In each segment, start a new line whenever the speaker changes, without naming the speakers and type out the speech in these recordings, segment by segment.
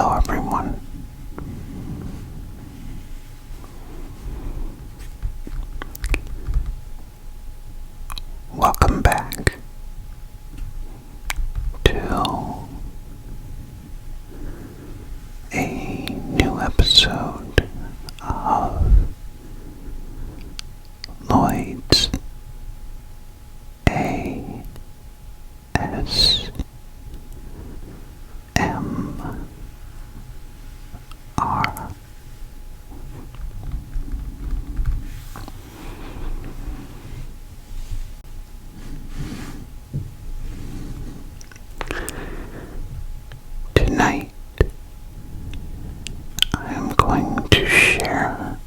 Hello everyone. Welcome back to a new episode of Lloyd's ASMR. Tonight, I am going to share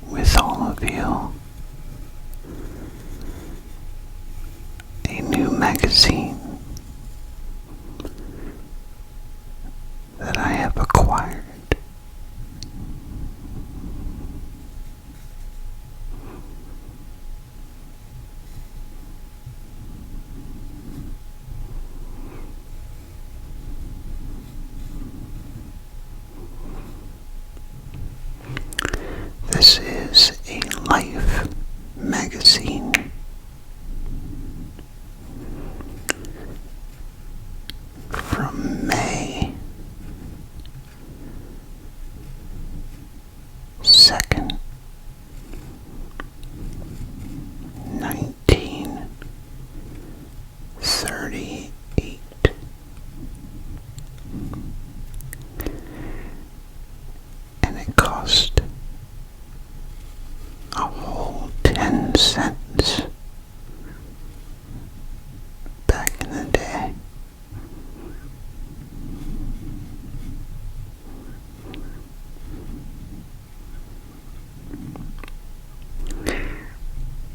with all of you a new magazine that I have acquired. This is a Life magazine. From May 2nd, 1938. And it cost a whole 10 cents back in the day.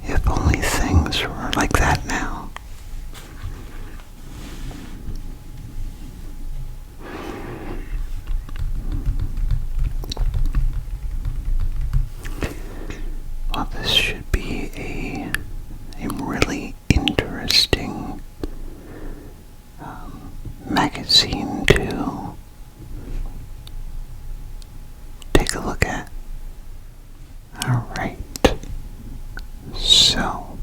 If only things were like that now. Well, this should be a really interesting magazine to take a look at. Alright, so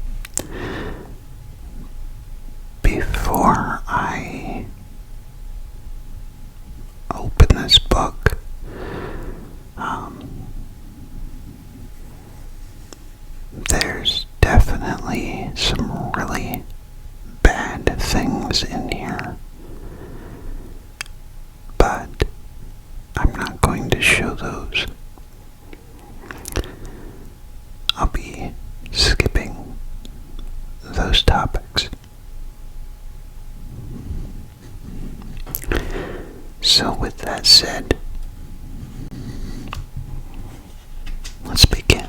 before I open this book, there's definitely some really bad things in here, but I'm not going to show those. I'll be skipping those topics. So with that said, let's begin.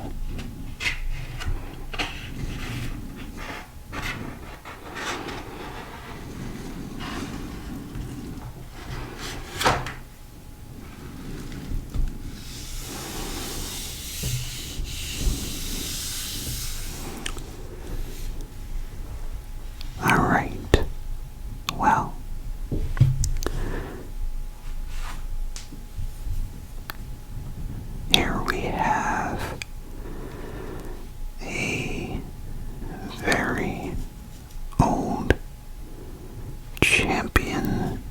Alright, well, here we have a very old Champion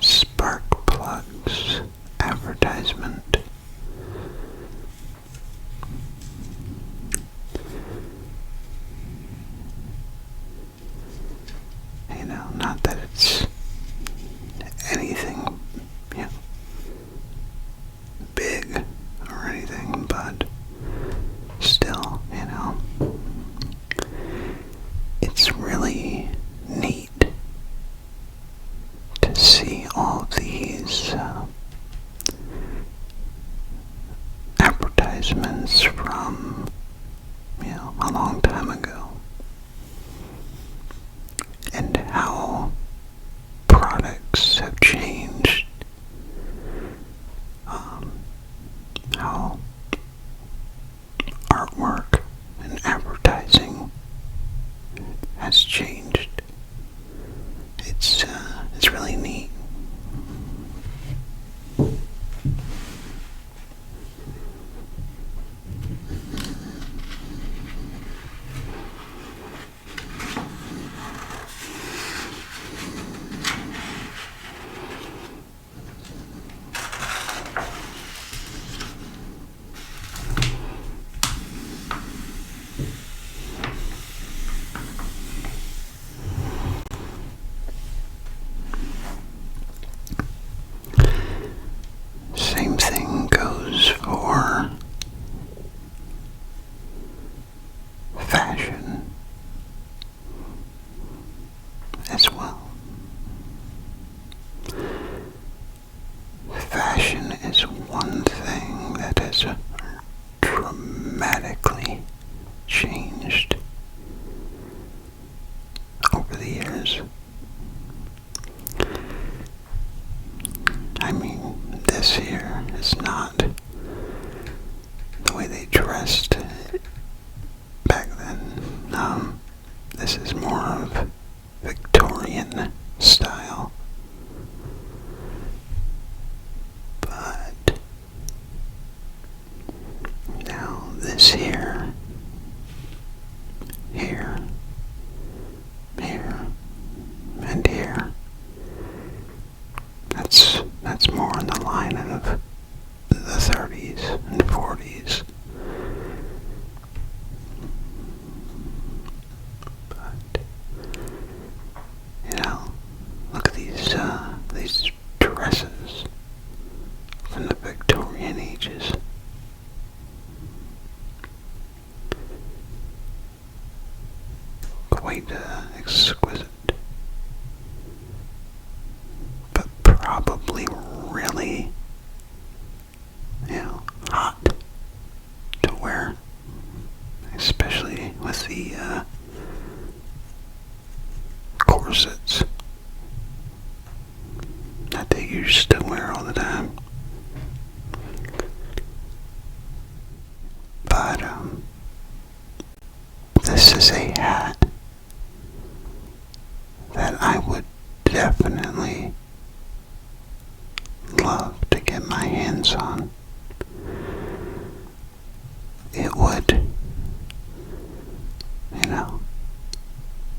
spark plugs advertisement. You know, not that it's anything, big or anything, but still, it's really neat to see all these advertisements from, a long time ago, and how products have changed, how artwork and advertising has changed. It's really neat. dramatically changed over the years. I mean, this here is not the way they dressed back then. This is more of Victorian style. But now this here, and here, that's more in the line of the 30s and 40s. But, look at these dresses from the Victorian ages. Quite exquisite, but probably really, hot to wear, especially with the corsets that they used to wear all the time. But this is a hat that I would definitely love to get my hands on. It would,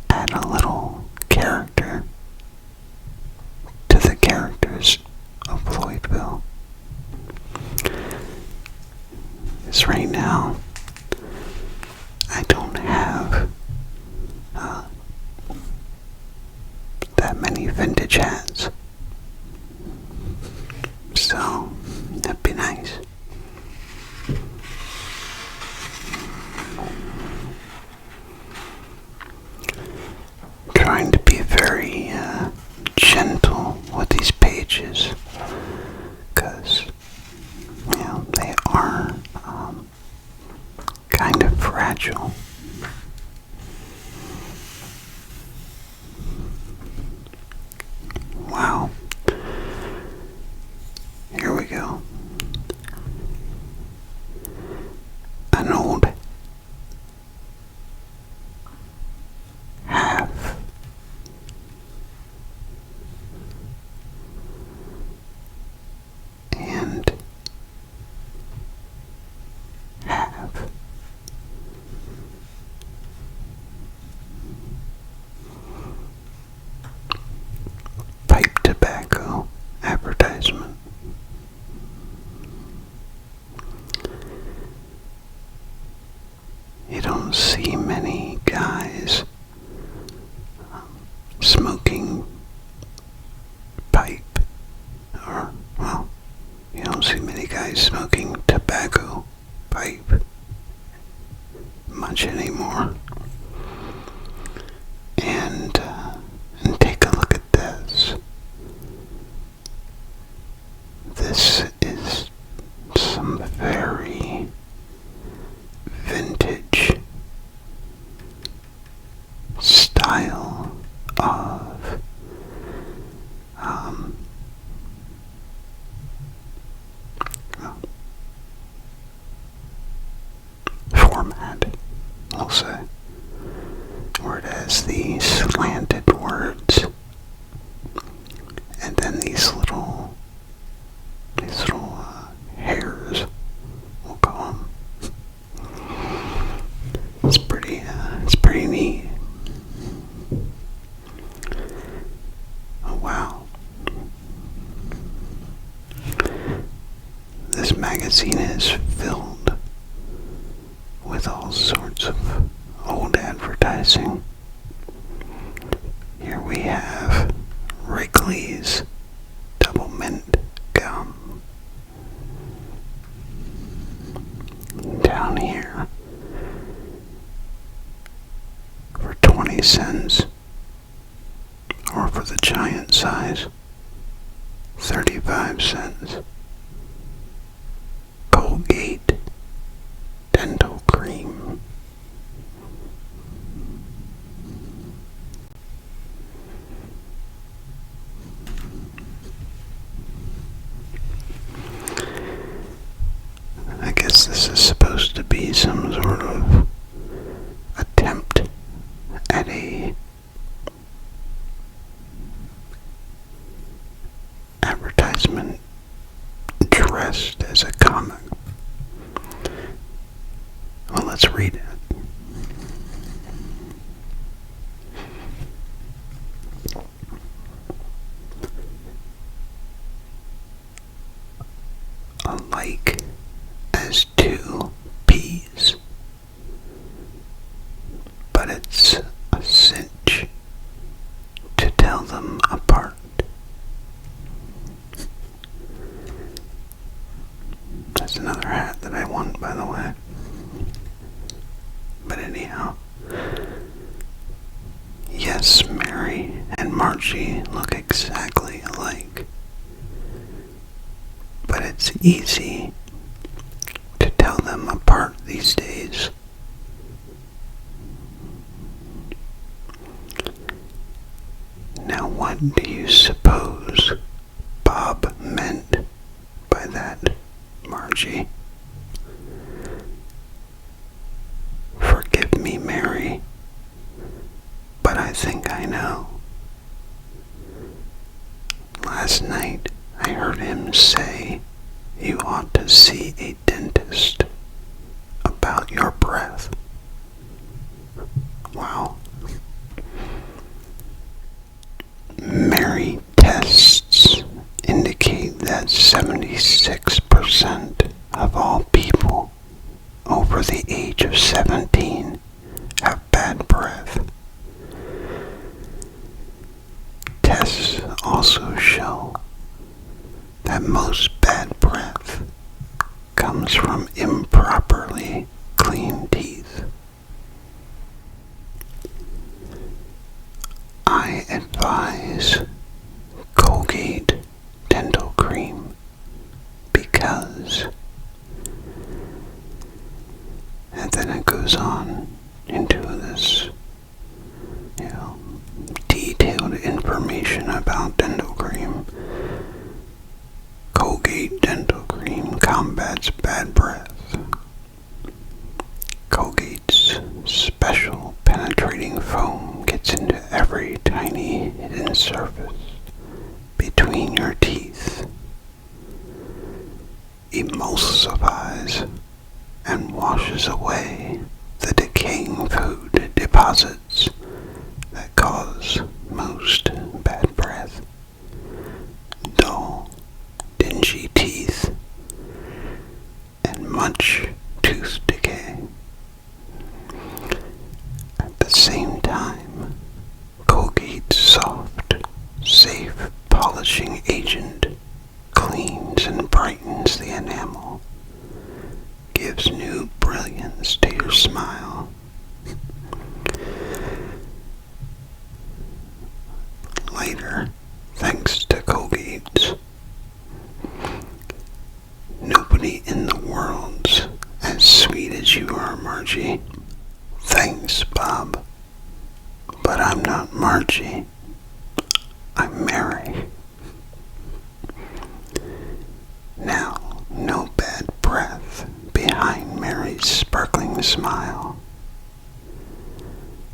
add a little character to the characters of Lloydville. Because right now, I don't have that many vintage hats. So, that'd be nice. Trying to be very gentle with these pages, because they are kind of fragile. Wow. Here we go. An old half and half. Pipe tobacco advertisement. You don't see many guys smoking pipe, or, you don't see many guys smoking tobacco pipe much anymore. And take a look at this. This is some very vintage style of format, we'll say, where it has these slanted words and then these little hairs, we'll call them. It's pretty neat. Oh wow. This magazine is filled with all sorts of old advertising. Here we have Wrigley's Double Mint Gum. Down here, for 20 cents, or for the giant size, 35 cents. Colgate some sort of attempt at a advertisement dressed as a comic. Well, let's read it. Alike as two peas, but it's a cinch to tell them apart. That's another hat that I want, by the way. But anyhow, yes, Mary and Margie look exactly alike. But it's easy to tell them apart these days. Now, what do you suppose Bob meant by that, Margie? Forgive me, Mary, but I think I know. Last night, I heard him say you ought to see a dentist about your breath. Wow. Mary tests indicate that 76% of all people over the age of 17 have bad breath. Tests also show that most bad breath comes from improperly clean teeth. I advise Colgate dental cream because, and then it goes on into this, detailed information about dental cream. Colgate dental cream combats bad breath. Colgate's special penetrating foam gets into every tiny hidden surface between your teeth, emulsifies and washes away the decaying food deposits that cause most bad breath, dull, dingy teeth, and much tooth decay. At the same time, Colgate's soft, safe polishing agent cleans and brightens the enamel, gives new brilliance to your smile. Later, thanks to Colgate's, nobody in the world's as sweet as you are, Margie. Thanks, Bob. But I'm not Margie. I'm Mary. Now, no bad breath behind Mary's sparkling smile,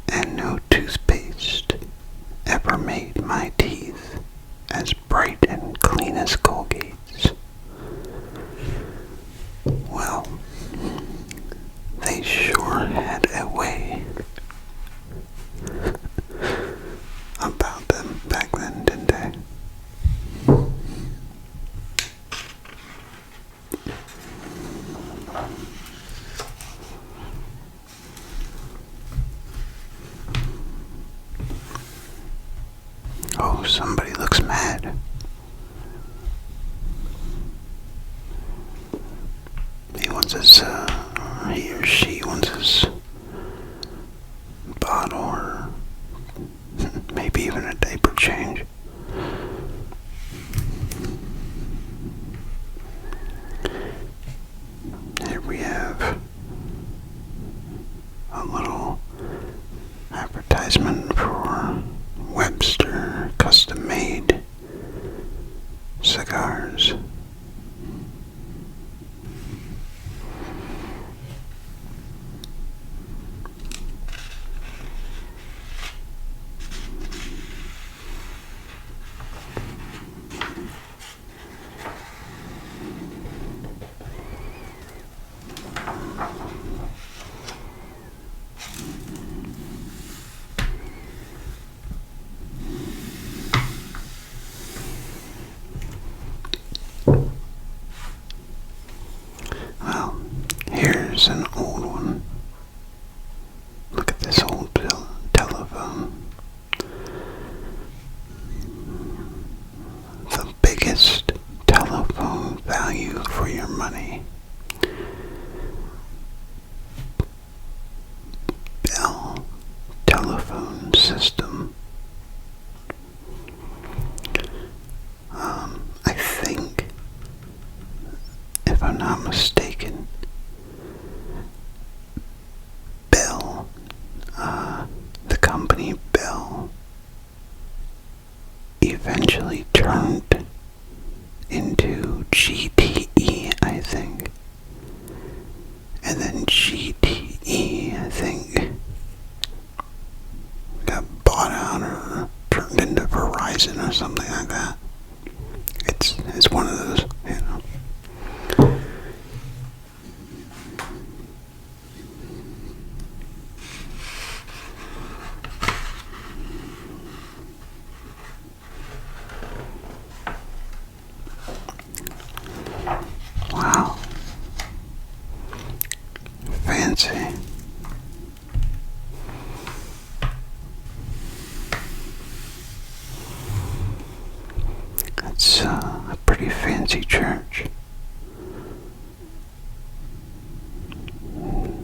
and no toothpaste ever made my teeth as bright and clean as Colgate's. Well, they sure had a way about them back then, didn't they? Oh, somebody looks mad. He or she wants his bottle or maybe even a diaper change. Here we have a little advertisement for Webster custom-made cigars. Here's an old one. Look at this old telephone. The biggest telephone value for your money. Bell telephone system. I think, if I'm not mistaken, Bell, the company Bell, eventually turned into GTE, I think. And then GTE, I think, got bought out or turned into Verizon or something like that. It's one of those, you know. Wow. Fancy. It's a pretty fancy church.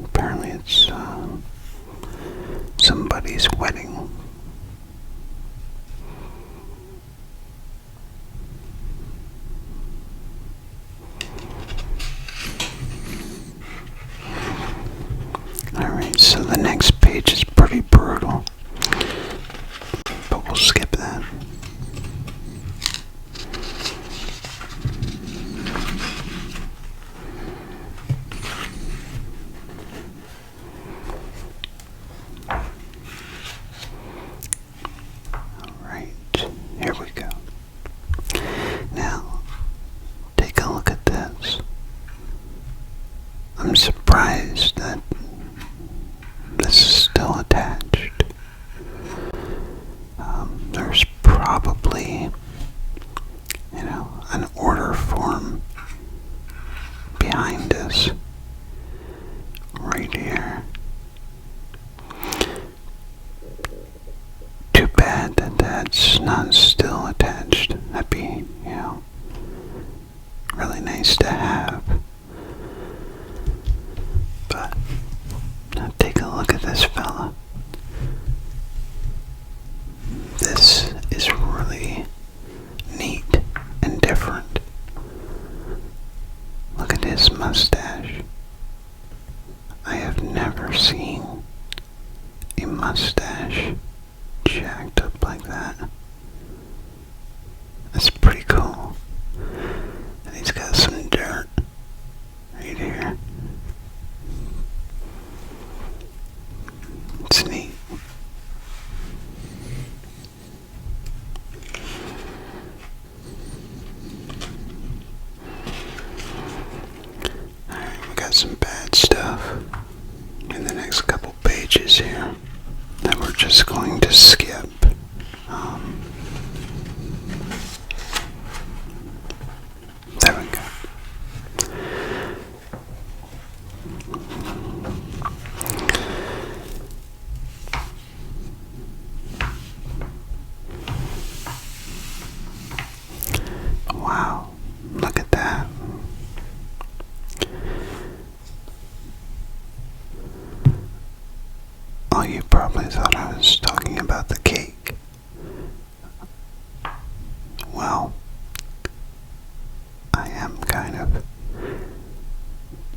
Apparently it's somebody's wedding. Alright, so the next page is pretty brutal, but we'll skip that. Alright, here we go. Now, take a look at this. I'm surprised that this is still attached. There's probably, an order form behind this, right here. Too bad that that's not still attached. That'd be, really nice to have. But now take a look at this fella. This is really neat and different. Look at his mustache. I have never seen a mustache jacked up like that. That's pretty cool. And he's got some dirt right here. It's neat. Alright, we got some bad stuff in the next couple pages here that we're just going to skip. There we go. Wow, look at that. Oh, you probably thought I was talking about the cake. Well, I am kind of.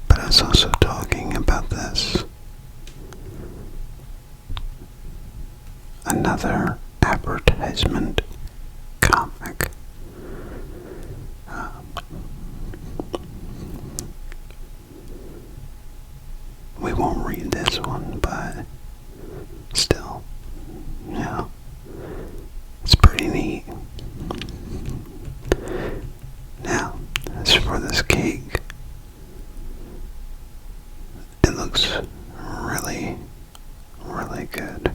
But I was also talking about this. Another advertisement comic. We won't read this one, but still, it's pretty neat. Now, as for this cake, it looks really, really good.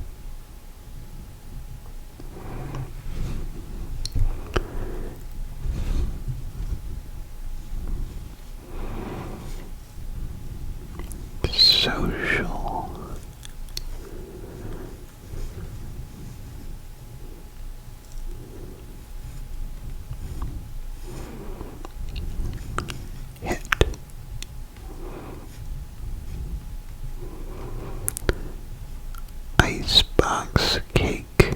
social. Hit. Icebox cake,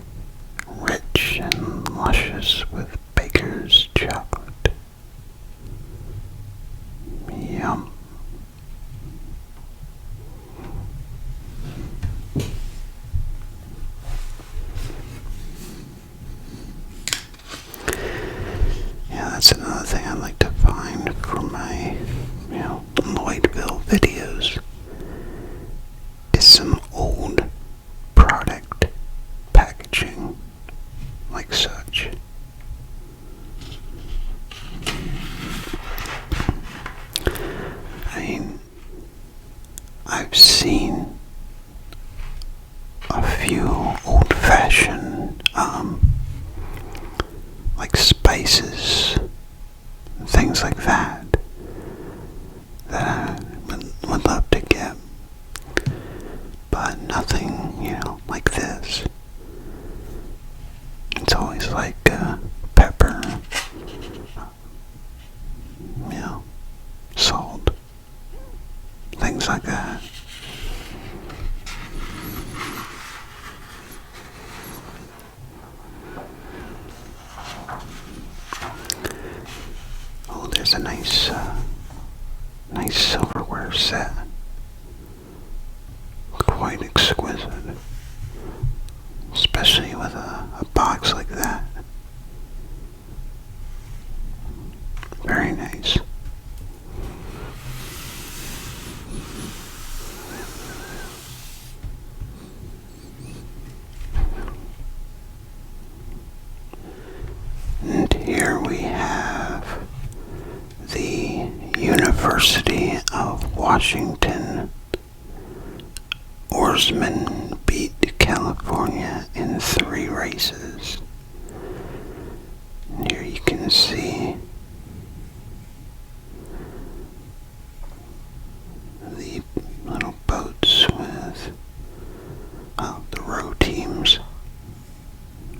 rich and luscious with baker's chocolate. Yum. Yeah, that's another thing I like to find for my, Lloydville videos is some old product packaging like such. I mean, I've seen a few old-fashioned, like spices, things like that I would love to get, but nothing, like this. It's always like pepper, salt, things like that. Oh, there's a nice silverware set. Quite exquisite. Especially with a box like that. Very nice. And here we have the University of Washington oarsmen beat California in 3 races. And here you can see the little boats with the row teams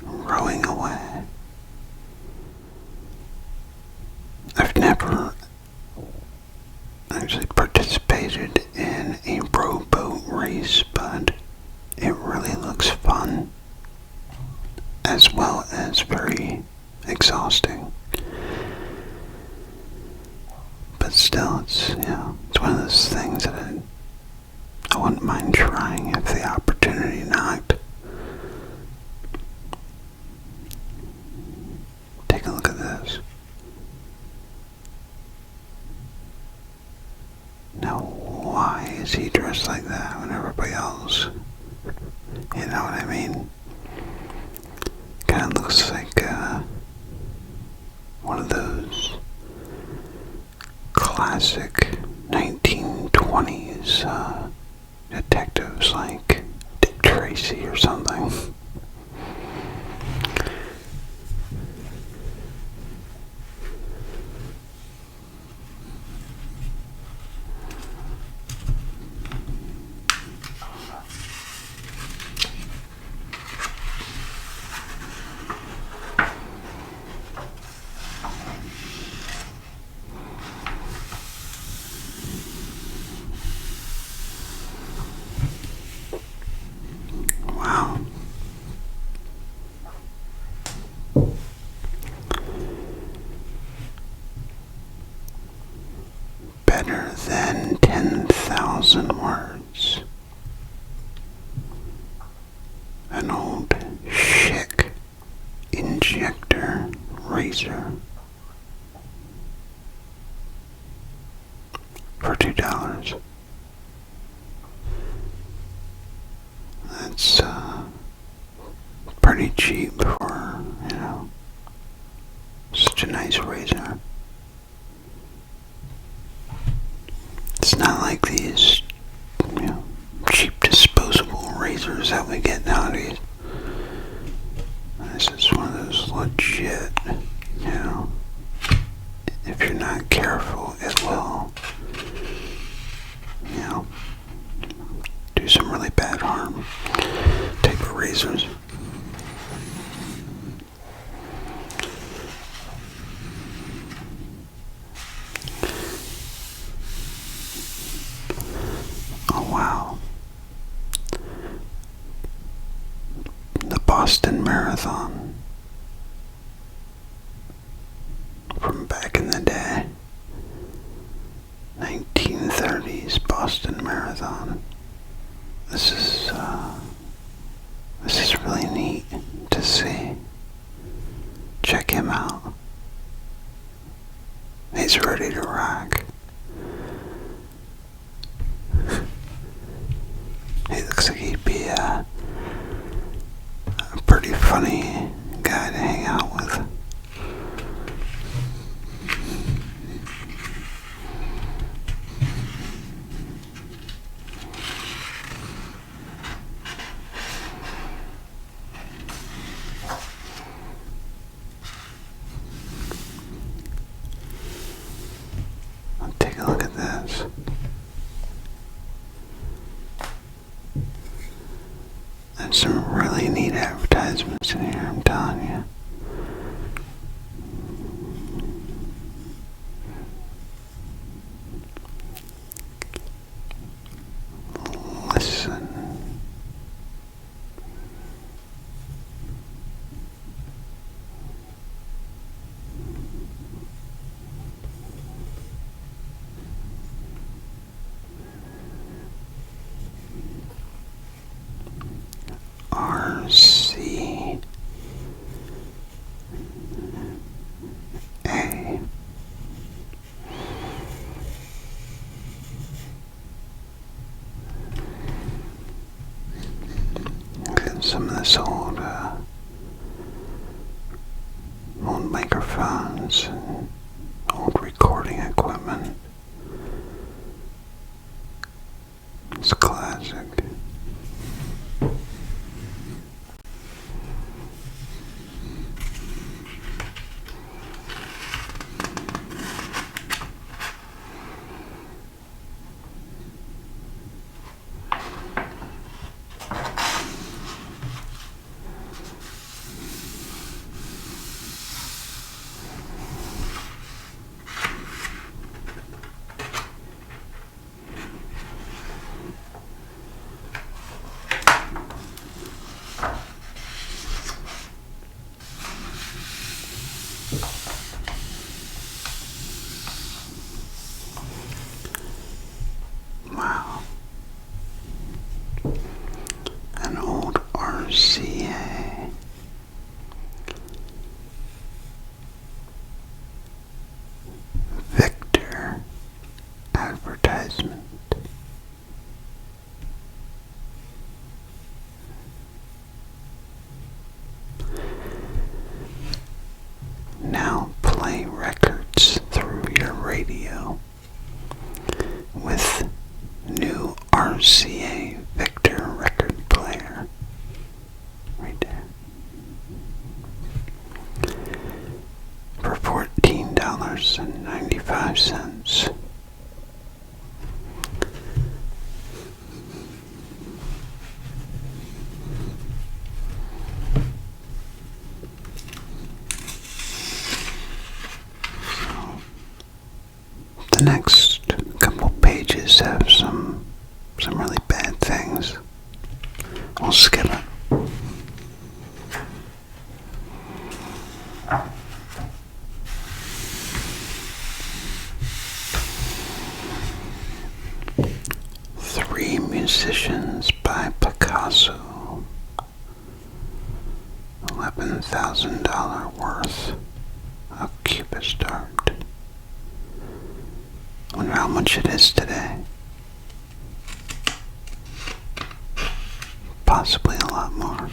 rowing away. I've never actually participated in a rowboat race, but it really looks fun as well as very exhausting. But still, it's one of those things that I wouldn't mind trying if the opportunity knocked. Take a look at this. Now, why is he dressed like that when everybody else, you know what I mean? Kind of looks like one of those classic 1920s detectives like Dick Tracy or something. Wow. Better than 10,000 words. An old Schick injector razor for $2. That's pretty cheap for, such a nice razor. It's not like these, cheap disposable razors that we get nowadays. This is one of those legit, if you're not careful, it will, some really bad harm type of razors. Oh wow. The Boston Marathon from back in the day. 1930s Boston Marathon. This is really neat to see. Check him out. He's ready to rock. He looks like he'd be a pretty funny guy to hang out with. Take a look at this. There's some really neat advertisements in here, I'm telling you. Listen. RCA. Look at some of this old microphones and old recording equipment. It's classic. Wow. An old RCA. Victor advertisement. Now play records through your radio with new RCA Victor record player. Right there. For $14.95. The next couple pages have some really bad things. We'll skip it. Three Musicians by Picasso. $11,000 worth of cubist art. Wonder how much it is today. Possibly a lot more.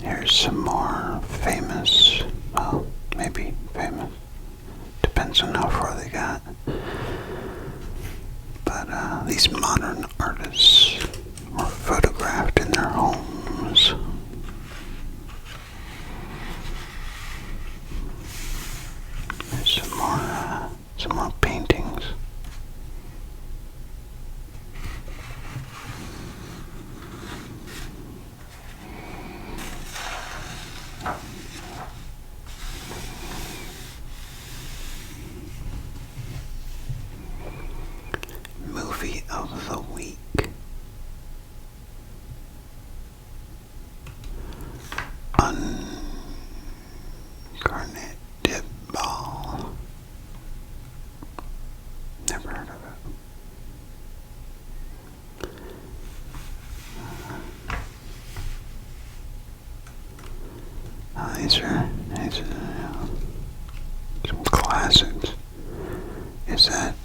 Here's some more famous, well, maybe famous. Depends on how far they got. But these modern artists or photo these are some classics. Is that?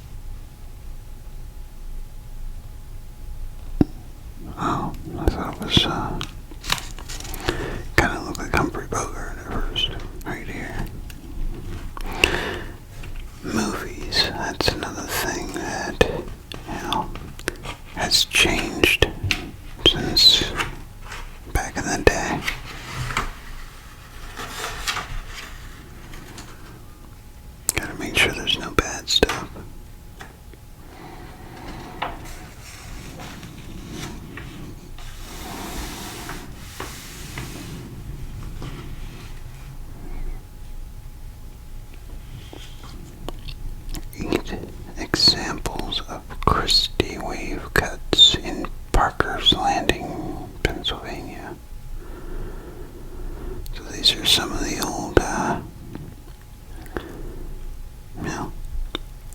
Oh, I thought it was kind of looked like Humphrey Bogart at first, right here. Movies. That's another thing that has changed since back in the day. Gotta make sure there's no bad stuff. Examples of Christie wave cuts in Parker's Landing, Pennsylvania. So these are some of the old,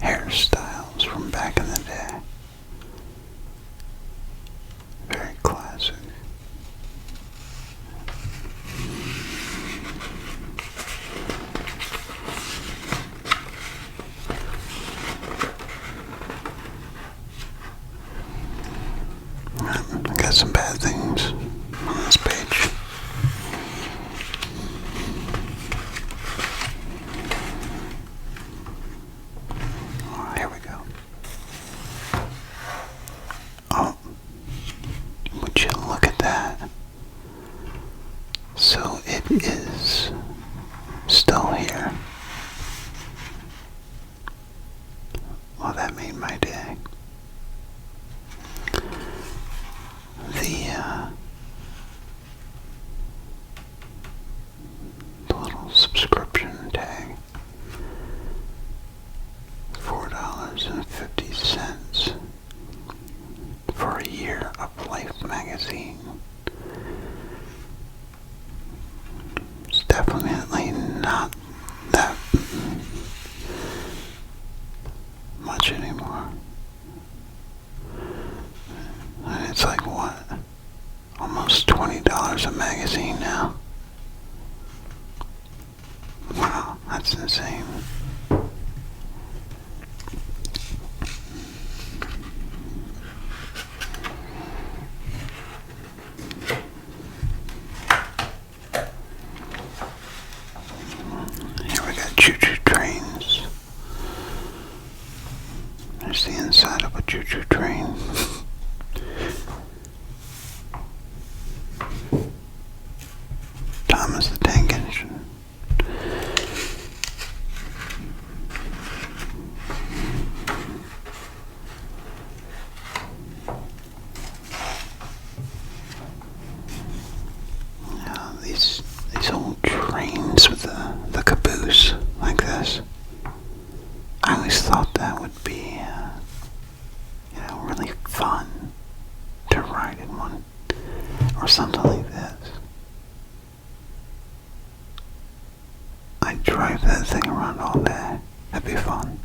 hairstyles from back in the day. Very classic. I got some bad things on this page. Oh, here we go. Oh, would you look at that? So it is still here. Well, that made my day. The little subscription tag, $4.50 for a year of Life magazine. It's definitely not that much anymore. And it's like what? Almost $20 a magazine now. Wow, that's insane. Here we got choo-choo trains. There's the inside of a choo-choo train. Thomas the Tank Engine. These old trains with the caboose like this. I always thought that would be really fun to ride in one or something like this. I'd drive that thing around all day. That'd be fun.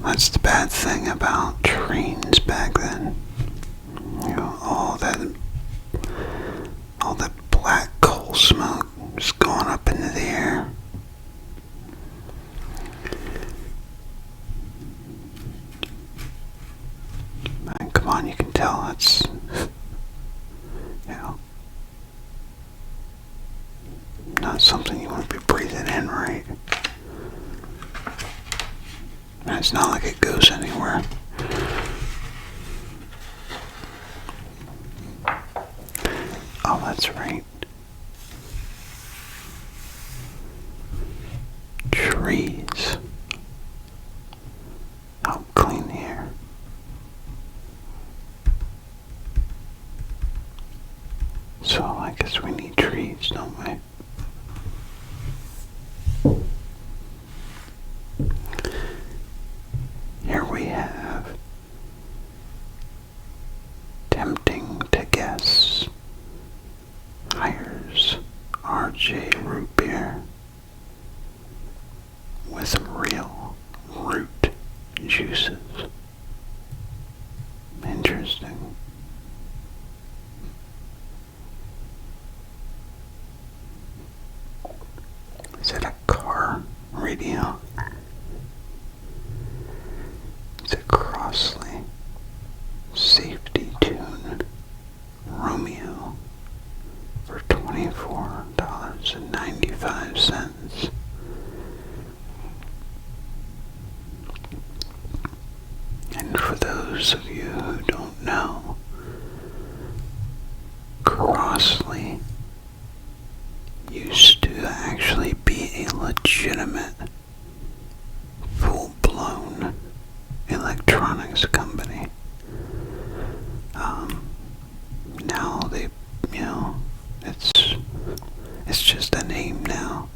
That's the bad thing about trains back then. All that black coal smoke just going up into the air. And come on, you can tell that's, not something you want to be breathing in, right? And it's not like it goes anywhere. Oh, that's right. Trees. Help clean the air. So I guess we need trees, don't we? S hires RJ root beer with real root juices. Interesting. Is it a car radio? It's a Crossley Safety Tune Romeo for $24.95. And for those of you who don't know, Crossley used to actually be a legitimate, full-blown electronics company. Now they, it's just a name now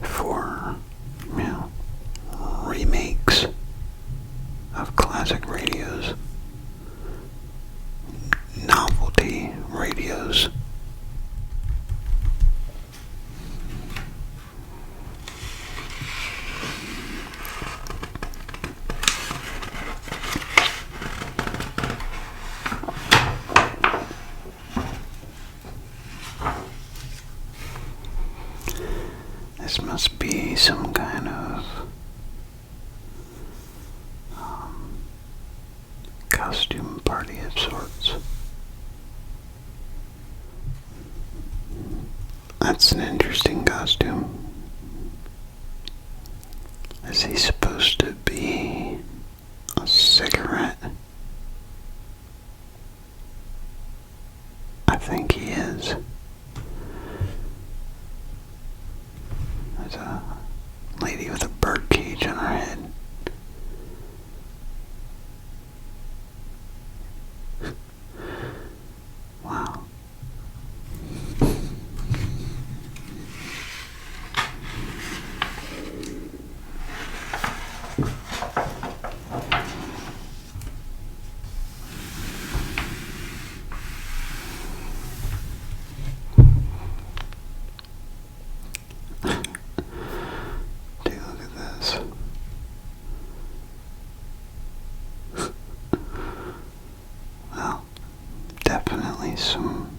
for, remakes of classic radios, novelty radios. This must be some kind of costume party of sorts. That's an interesting costume. Is he supposed to be a cigarette? I think he is. There's a lady with a bird cage on her head. Wow. Take a look at this. Well, definitely some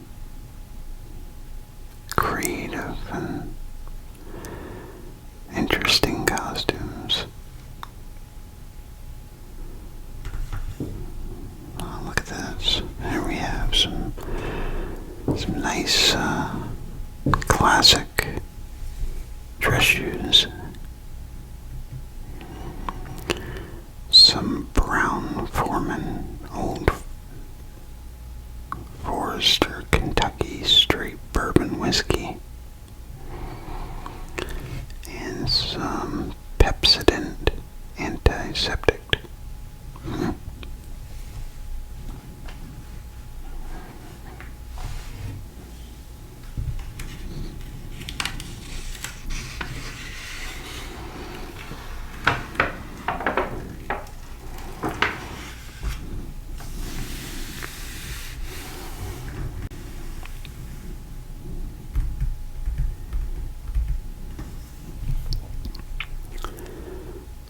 creative and interesting costumes. Oh, look at this. There we have some nice classic dress shoes. Some Brown Foreman Old Forester Kentucky Straight Bourbon Whiskey. And some Pepsodent Antiseptic.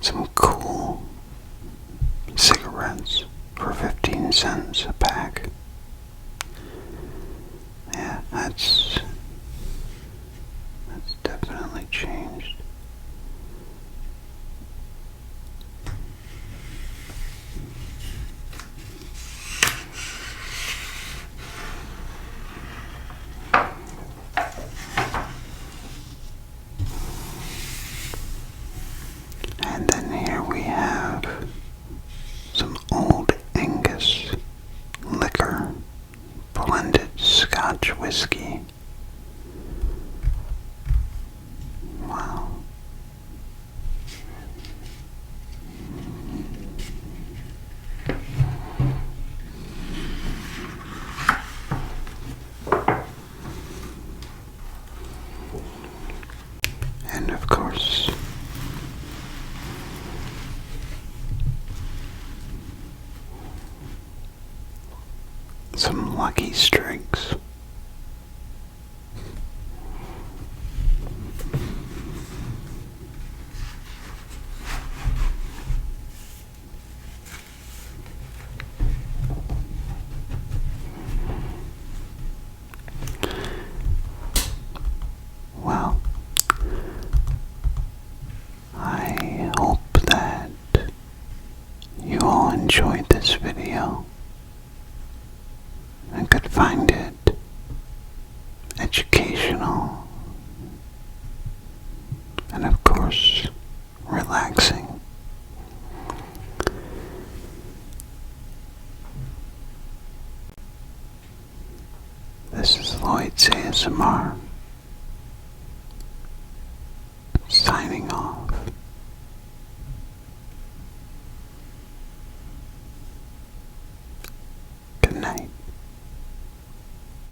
Some cool cigarettes for 15 cents a pack. Yeah, that's definitely changed. And then here we have some Old Angus liquor blended Scotch whiskey. Wow. And of course, some lucky strikes. Well, I hope that you all enjoyed this video and could find it educational and, of course, relaxing. This is Lloyd's ASMR, signing off.